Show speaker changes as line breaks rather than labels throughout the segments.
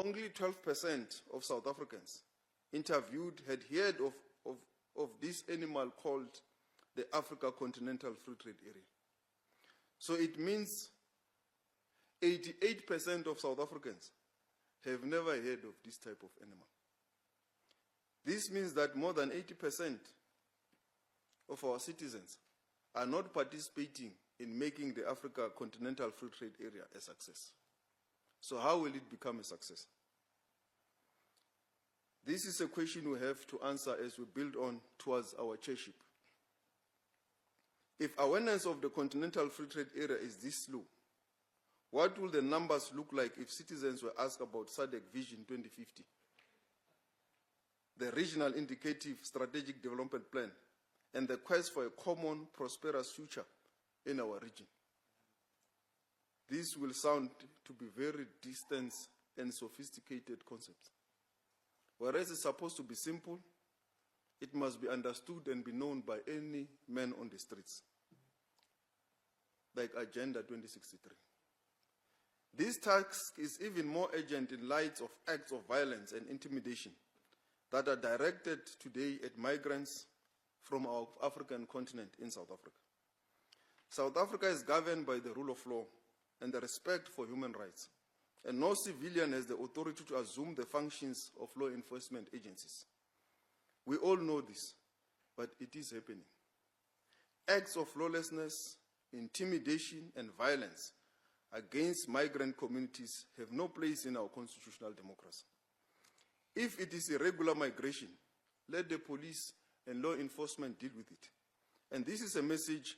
only 12% of South Africans interviewed had heard of this animal called the Africa Continental Free Trade Area. So it means 88% of South Africans have never heard of this type of animal. This means that more than 80% of our citizens are not participating in making the Africa Continental Free Trade Area a success. So how will it become a success? This is a question we have to answer as we build on towards our chairship. If awareness of the Continental Free Trade Area is this low, what will the numbers look like if citizens were asked about SADC Vision 2050, the Regional Indicative Strategic Development Plan, and the quest for a common, prosperous future in our region? This will sound to be very distant and sophisticated concepts. Whereas it's supposed to be simple, it must be understood and be known by any man on the streets, like Agenda 2063. This task is even more urgent in light of acts of violence and intimidation that are directed today at migrants from our African continent in South Africa. South Africa is governed by the rule of law and the respect for human rights, and no civilian has the authority to assume the functions of law enforcement agencies. We all know this, but it is happening. Acts of lawlessness, intimidation, and violence against migrant communities have no place in our constitutional democracy. If it is irregular migration, let the police and law enforcement deal with it. And this is a message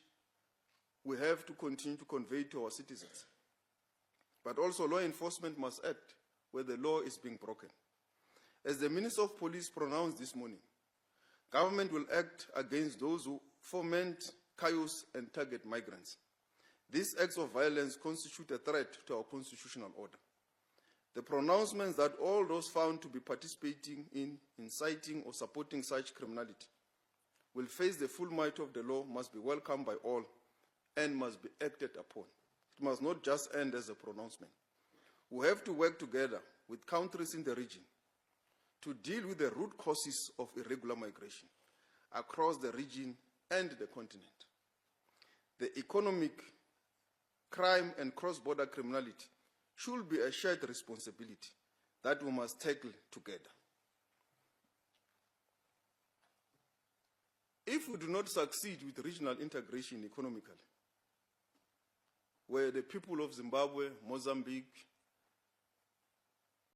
we have to continue to convey to our citizens. But also, law enforcement must act where the law is being broken. As the Minister of Police pronounced this morning, government will act against those who foment chaos and target migrants. These acts of violence constitute a threat to our constitutional order. The pronouncements that all those found to be participating in, inciting, or supporting such criminality will face the full might of the law must be welcomed by all and must be acted upon. It must not just end as a pronouncement. We have to work together with countries in the region to deal with the root causes of irregular migration across the region and the continent. The economic, crime, and cross-border criminality should be a shared responsibility that we must tackle together. If we do not succeed with regional integration economically, where the people of Zimbabwe, Mozambique,